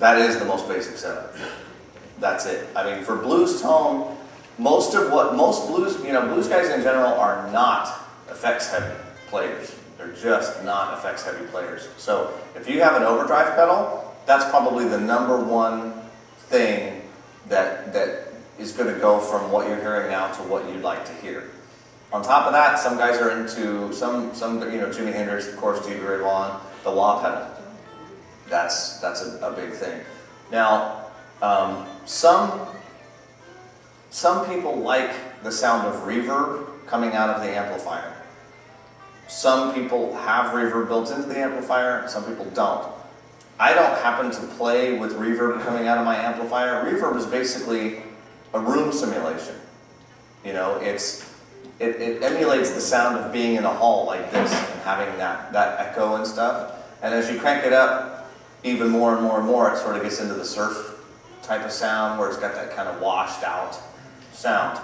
That is the most basic setup. That's it. I mean, for blues tone, most blues, blues guys in general are not effects heavy players. They're just not effects heavy players. So if you have an overdrive pedal, that's probably the #1 thing that is going to go from what you're hearing now to what you'd like to hear. On top of that, some guys are into some Jimi Hendrix, of course, Stevie Ray Vaughan, the wah pedal. That's a big thing. Now, some people like the sound of reverb coming out of the amplifier. Some people have reverb built into the amplifier, some people don't. I don't happen to play with reverb coming out of my amplifier. Reverb is basically a room simulation. It emulates the sound of being in a hall like this and having that echo and stuff. And as you crank it up even more and more and more, it sort of gets into the surf type of sound where it's got that kind of washed out sound.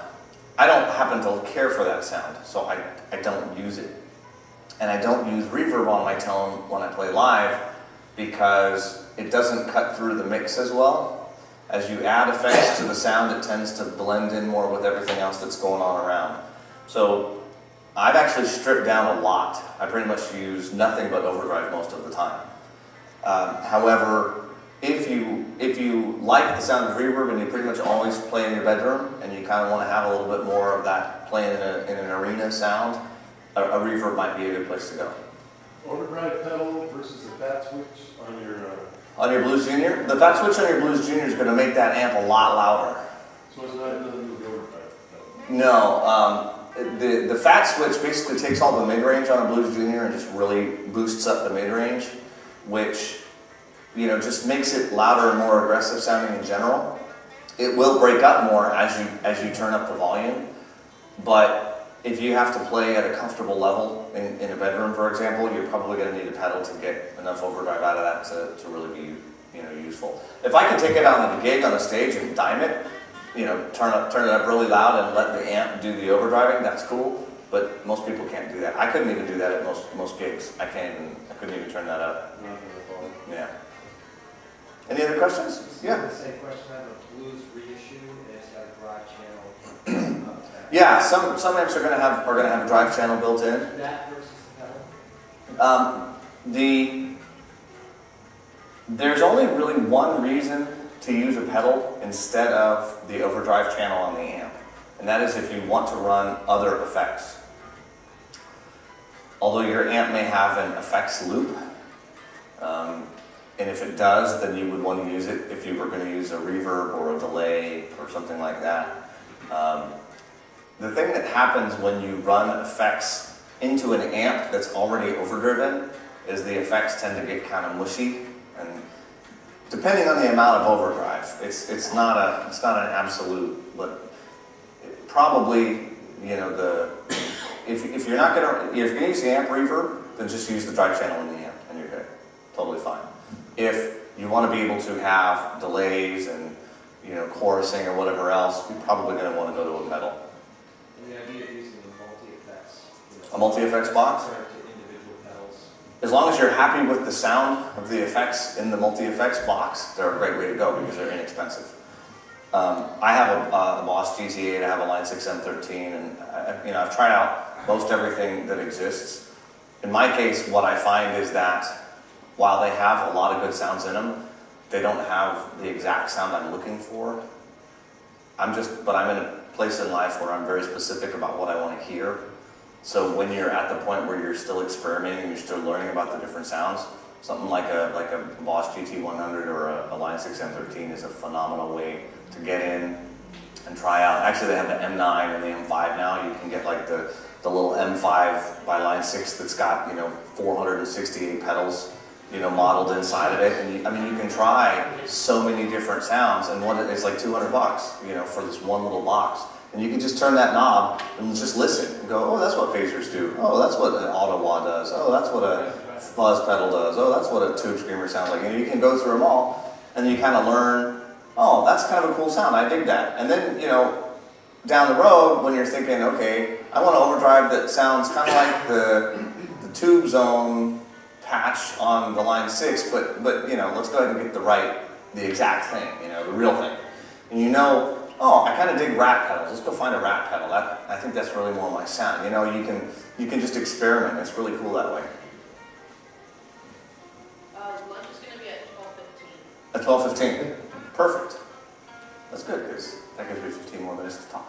I don't happen to care for that sound, so I don't use it. And I don't use reverb on my tone when I play live because it doesn't cut through the mix as well. As you add effects to the sound, it tends to blend in more with everything else that's going on around. So I've actually stripped down a lot. I pretty much use nothing but overdrive most of the time. However, if you like the sound of reverb and you pretty much always play in your bedroom and you kind of want to have a little bit more of that playing in an arena sound, a reverb might be a good place to go. Overdrive pedal versus the fat switch on your Blues Junior? The fat switch on your Blues Junior is going to make that amp a lot louder. So it's not nothing with the overdrive pedal? No. The fat switch basically takes all the mid-range on a Blues Junior and just really boosts up the mid-range, which just makes it louder and more aggressive sounding in general. It will break up more as you turn up the volume, but if you have to play at a comfortable level in a bedroom, for example, you're probably going to need a pedal to get enough overdrive out of that to really be useful. If I can take it out on a gig on a stage and dime it, turn it up really loud and let the amp do the overdriving, that's cool. But most people can't do that. I couldn't even do that at most gigs. I couldn't even turn that up. Yeah. Any other questions? Yeah. The same question. I have a blues reissue, and it's got a drive channel. Yeah, some amps are gonna have a drive channel built in. That versus the pedal. There's only really one reason to use a pedal instead of the overdrive channel on the amp, and that is if you want to run other effects. Although your amp may have an effects loop, and if it does, then you would want to use it if you were going to use a reverb or a delay or something like that. The thing that happens when you run effects into an amp that's already overdriven is the effects tend to get kind of mushy, and depending on the amount of overdrive, it's not an absolute, but probably if you're gonna use the amp reverb, then just use the drive channel in the amp and you're good, totally fine. If you want to be able to have delays and chorusing or whatever else, you're probably going to want to go to a pedal. And the idea of using a multi-effects. A multi-effects box? To individual pedals. As long as you're happy with the sound of the effects in the multi-effects box, they're a great way to go because they're inexpensive. I have a Boss GT8, I have a Line 6 M13, and I've tried out most everything that exists. In my case, what I find is that while they have a lot of good sounds in them, they don't have the exact sound I'm looking for. But I'm in a place in life where I'm very specific about what I want to hear. So when you're at the point where you're still experimenting and you're still learning about the different sounds, something like a Boss GT100 or a Line 6 M13 is a phenomenal way to get in and try out. Actually, they have the M9 and the M5 now. You can get like the little M5 by Line 6 that's got 468 pedals modeled inside of it, and you can try so many different sounds, and it's like $200, for this one little box, and you can just turn that knob and just listen and go, oh, that's what phasers do. Oh, that's what an auto wah does. Oh, that's what a fuzz pedal does. Oh, that's what a tube screamer sounds like. And you can go through them all, and then you kind of learn, oh, that's kind of a cool sound. I dig that. And then down the road when you're thinking, okay, I want an overdrive that sounds kind of like the tube zone patch on the Line 6, but let's go ahead and get the right the exact thing, you know, the real thing. And you know, oh, I kind of dig rat pedals. Let's go find a rat pedal. I think that's really more my sound. You know, you can just experiment. It's really cool that way. Lunch is going to be at 12:15. At 12:15. Perfect. That's good because that gives me 15 more minutes to talk.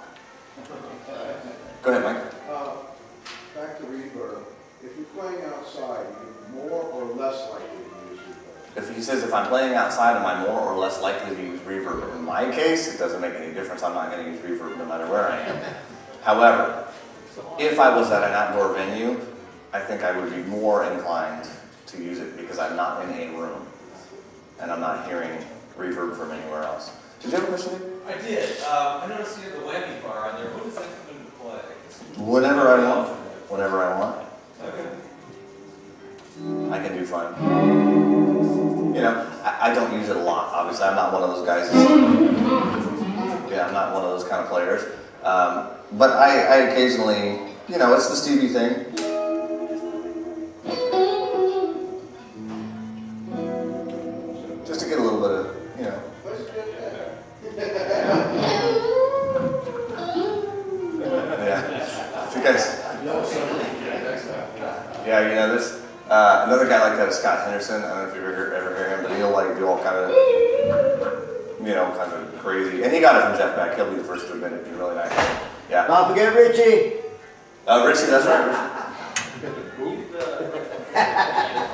Go ahead, Mike. Back to reverb. If you're playing outside, you're more or less likely to use reverb. If he says if I'm playing outside, am I more or less likely to use reverb? In my case, it doesn't make any difference. I'm not going to use reverb no matter where I am. However, if I was at an outdoor venue, I think I would be more inclined to use it because I'm not in a room and I'm not hearing reverb from anywhere else. Did you have a question? I did. I noticed you have the whammy bar on there. What does that come into play? Whenever I want. Whenever I want. Okay. I can do fun. You know, I don't use it a lot, obviously. I'm not one of those guys. Yeah, I'm not one of those kind of players. But I occasionally, you know, it's the Stevie thing. Just to get a little bit of, you know. Yeah. If you guys. Yeah, you know, this another guy like that is Scott Henderson. I don't know if you ever hear him, but he'll like do all kind of, you know, kind of crazy. And he got it from Jeff Beck. He'll be the first to admit it. He's really nice. Yeah. Don't forget Richie. Richie, that's right. Richie. You've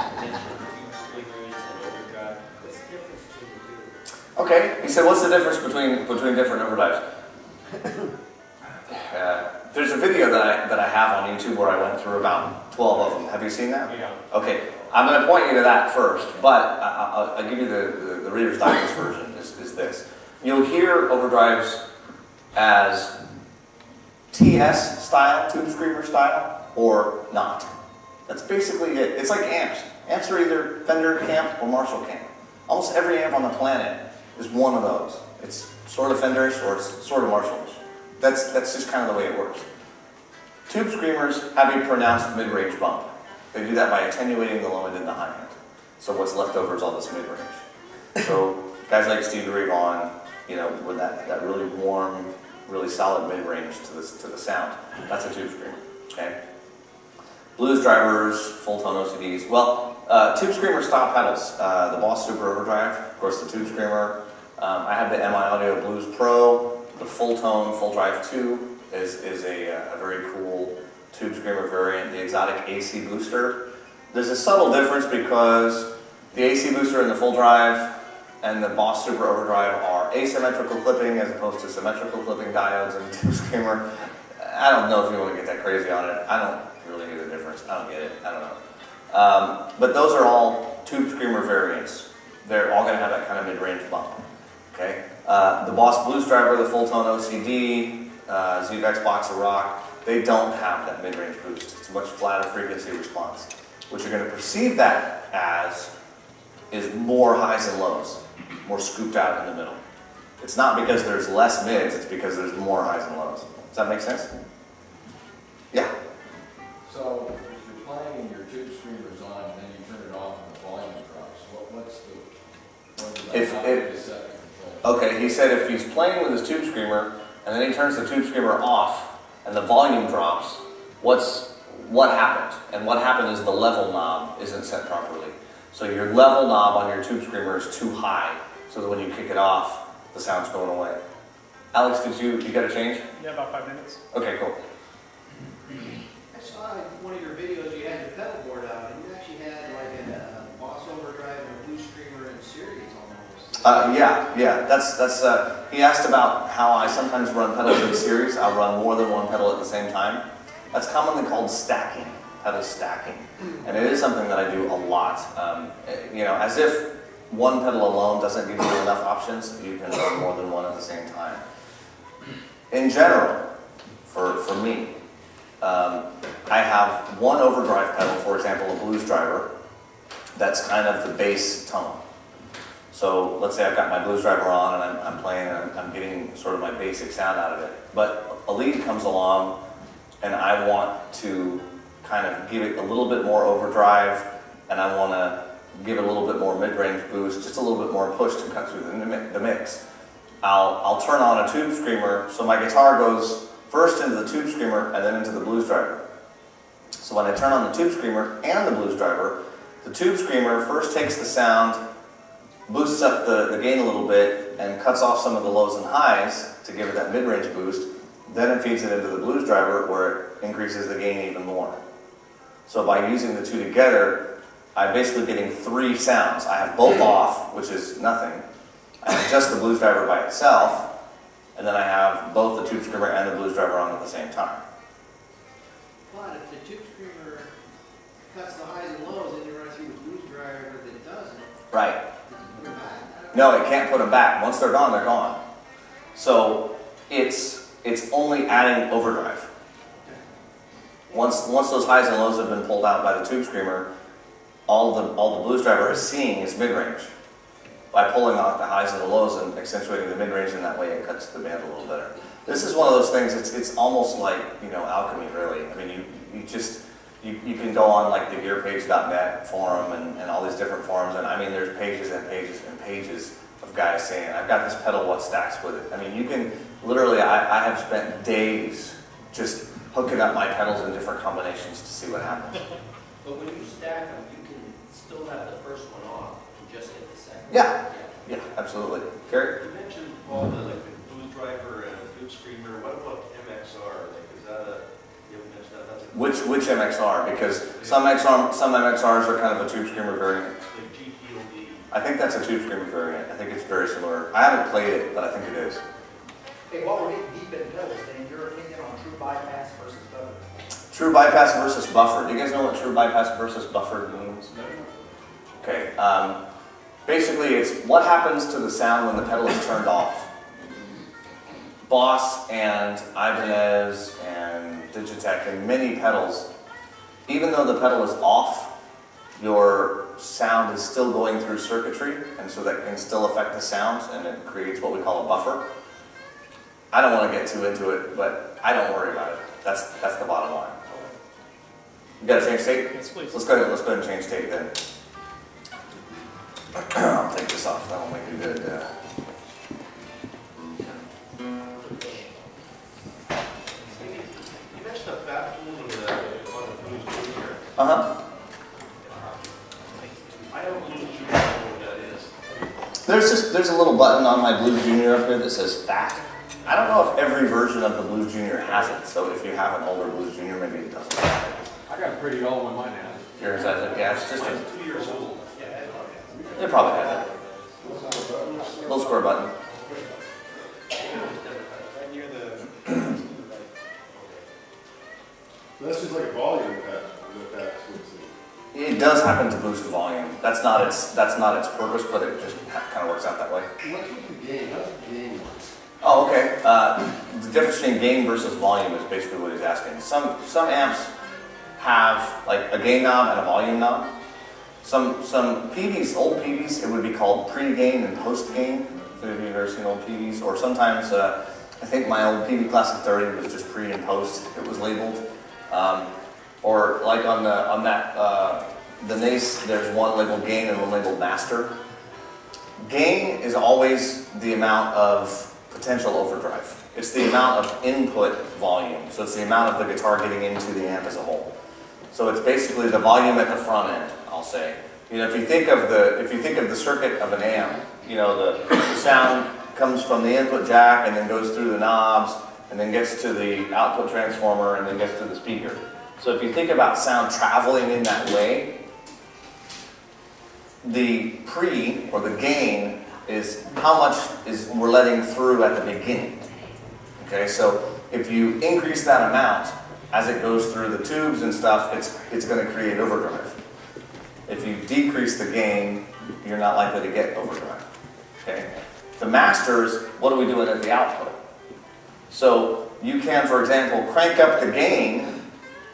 mentioned tube screamers and overdrive. What's the difference between the two? Okay. He said, what's the difference between different overdrives? There's a video that I have on YouTube where I went through about 12 of them. Have you seen that? Yeah. Okay. I'm going to point you to that first, but I'll give you the Reader's Digest version is this. You'll hear overdrives as TS style, tube screamer style, or not. That's basically it. It's like amps. Amps are either Fender Camp or Marshall Camp. Almost every amp on the planet is one of those. It's sort of Fenderish or it's sort of Marshallish. That's just kind of the way it works. Tube screamers have a pronounced mid-range bump. They do that by attenuating the low end and the high end. So what's left over is all this mid-range. So guys like Steve Ray Vaughan, you know, with that really warm, really solid mid-range to the sound, that's a tube screamer. Okay. Blues drivers, full tone OCDs. Well, tube screamer style pedals. The Boss Super Overdrive, of course, the tube screamer. I have the MI Audio Blues Pro. The full tone, full drive 2 is a very cool tube screamer variant. The exotic AC booster. There's a subtle difference because the AC booster and the full drive and the Boss Super Overdrive are asymmetrical clipping as opposed to symmetrical clipping diodes in the tube screamer. I don't know if you want to get that crazy on it. I don't really hear the difference. I don't get it. I don't know. But those are all tube screamer variants. They're all going to have that kind of mid-range bump. Okay. The Boss Blues Driver, the full tone OCD, Zvex Box of Rock, they don't have that mid-range boost. It's a much flatter frequency response. What you're going to perceive that as is more highs and lows, more scooped out in the middle. It's not because there's less mids, it's because there's more highs and lows. Does that make sense? Yeah. So if you're playing and your tube screamer's on, and then you turn it off and the volume drops, what's the Okay, he said if he's playing with his tube screamer and then he turns the tube screamer off and the volume drops, what happened? And what happened is the level knob isn't set properly. So your level knob on your tube screamer is too high, so that when you kick it off, the sound's going away. Alex, you got a change? Yeah, about 5 minutes. Okay, cool. I saw in one of your videos you had your pedal board out, and you actually had like a Boss Overdrive and a Blue Screamer in series almost. Yeah. That's he asked about how I sometimes run pedals in series. I'll run more than one pedal at the same time. That's commonly called stacking, pedal stacking. And it is something that I do a lot. You know, as if one pedal alone doesn't give you enough options, you can run more than one at the same time. In general, for me, I have one overdrive pedal, for example, a blues driver, that's kind of the bass tone. So let's say I've got my blues driver on and I'm playing and I'm getting sort of my basic sound out of it. But a lead comes along and I want to kind of give it a little bit more overdrive and I want to give it a little bit more mid-range boost, just a little bit more push to cut through the mix. I'll turn on a tube screamer, so my guitar goes first into the tube screamer and then into the blues driver. So when I turn on the tube screamer and the blues driver, the tube screamer first takes the sound, boosts up the gain a little bit, and cuts off some of the lows and highs to give it that mid-range boost. Then it feeds it into the blues driver where it increases the gain even more. So by using the two together, I'm basically getting three sounds. I have both off, which is nothing. I have just the blues driver by itself, and then I have both the tube screamer and the blues driver on at the same time. But if the tube screamer cuts the highs and lows, then you run through the blues driver that doesn't. Right. Put it back. No, it can't put them back. Once they're gone, they're gone. So it's only adding overdrive. Once those highs and lows have been pulled out by the tube screamer, all the blues driver is seeing is mid-range. By pulling out the highs and the lows and accentuating the mid-range in that way, it cuts the band a little better. This is one of those things, it's almost like, alchemy, really. I mean, you can go on like the gearpage.net forum and all these different forums, and I mean, there's pages and pages and pages of guys saying, I've got this pedal, what stacks with it? I mean, you can, literally, I have spent days just hooking up my pedals in different combinations to see what happens. But when you stack them, you can still have the first one off and just hit the second. Yeah, yeah, absolutely. Gary? You mentioned all the blues driver and tube screamer. What about MXR? Like, is that you haven't mentioned that? That's a Which MXR? Because some MXRs are kind of a tube screamer variant. like GPOD. I think that's a tube screamer variant. I think it's very similar. I haven't played it, but I think it is. Hey, while we're getting deep in pedals, then your opinion on true bypass versus buffer? True bypass versus buffer. Do you guys know what true bypass versus buffer means? Okay. Basically, it's what happens to the sound when the pedal is turned off. Boss and Ibanez and Digitech and many pedals, even though the pedal is off, your sound is still going through circuitry, and so that can still affect the sound, and it creates what we call a buffer. I don't want to get too into it, but I don't worry about it. That's the bottom line. You got to change state? Yes, please. Let's go ahead and change state then. I'll take this off. That'll make it good. You mentioned a fat pool on the blues junior. I don't blues junior know what that is. There's a little button on my Blues Junior up here that says fat. I don't know if every version of the Blues Junior has it, so if you have an older Blues Junior, maybe it doesn't. I got a pretty old one, mine has. Yours has it? Yeah, it's just a, Mine's 2 years old. it probably has it. Little square button. Right near the. That's just like a volume with that It does happen to boost the volume. That's not its purpose, but it just kind of works out that way. What's with the gain? How's the gain work? Oh, okay. The difference between gain versus volume is basically what he's asking. Some amps have like a gain knob and a volume knob. Some PVs, old PVs, it would be called pre-gain and post-gain. If you've ever seen old PVs, or sometimes I think my old PV Classic 30 was just pre and post. It was labeled, or like on the NACE, there's one labeled gain and one labeled master. Gain is always the amount of potential overdrive. It's the amount of input volume. So it's the amount of the guitar getting into the amp as a whole. So it's basically the volume at the front end, I'll say. If you think of the circuit of an amp, the sound comes from the input jack and then goes through the knobs and then gets to the output transformer and then gets to the speaker. So if you think about sound traveling in that way, the pre or the gain is how much we're letting through at the beginning. Okay, so if you increase that amount as it goes through the tubes and stuff, it's going to create overdrive. If you decrease the gain, you're not likely to get overdrive. Okay, the masters, what are we doing at the output? So you can, for example, crank up the gain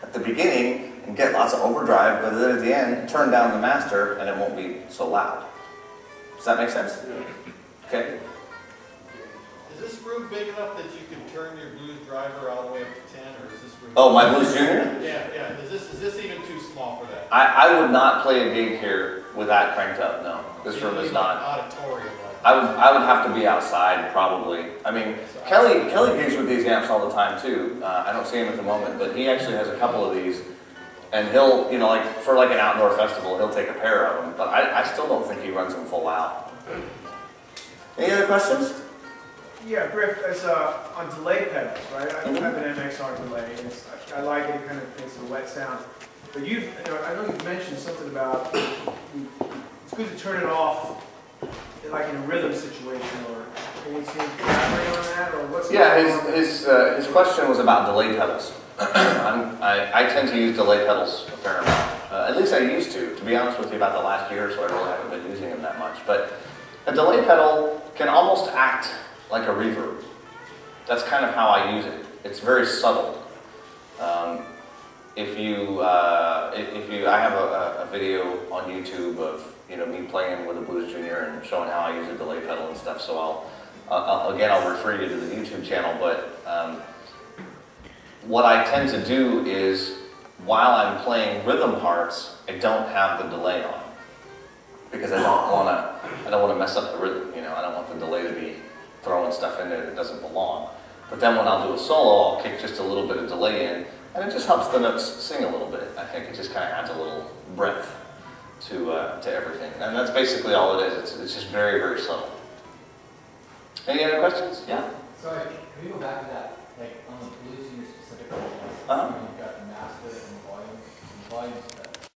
at the beginning and get lots of overdrive, but then at the end, turn down the master and it won't be so loud. Does that make sense? Okay. Is this room big enough that you can turn your blues driver all the way up to 10, or is this room? Oh, my Blues Junior? Yeah. Is this even too small for that? I would not play a gig here with that cranked up, no. This room is not. Auditorium. I would have to be outside probably. I mean, Kelly gigs with these amps all the time too. I don't see him at the moment, but he actually has a couple of these. And he'll, you know, like for like an outdoor festival, he'll take a pair of them. But I still don't think he runs them full out. Any other questions? Yeah, Griff, as on delay pedals, right? I Mhm. have an MXR delay, and I like it. It kind of makes a wet sound. But I know you've mentioned something about it's good to turn it off, like in a rhythm situation, or can you elaborate on that, or what's? Yeah, his question was about delay pedals. I tend to use delay pedals a fair amount. At least I used to. To be honest with you, about the last year or so, I really haven't been using them that much. But a delay pedal can almost act like a reverb. That's kind of how I use it. It's very subtle. I have a video on YouTube of me playing with a Blues Junior and showing how I use a delay pedal and stuff. So I'll refer you to the YouTube channel. But what I tend to do is while I'm playing rhythm parts, I don't have the delay on because I don't want to mess up the rhythm. I don't want the delay to be throwing stuff in there that doesn't belong. But then when I'll do a solo, I'll kick just a little bit of delay in, and it just helps the notes sing a little bit. I think it just kind of adds a little breadth to everything, and that's basically all it is. It's just very, very subtle. Any other questions? Yeah. Sorry, can we go back to that, like on the Blues Junior specific version? Uh-huh. You've got the master and the volume. And the volume's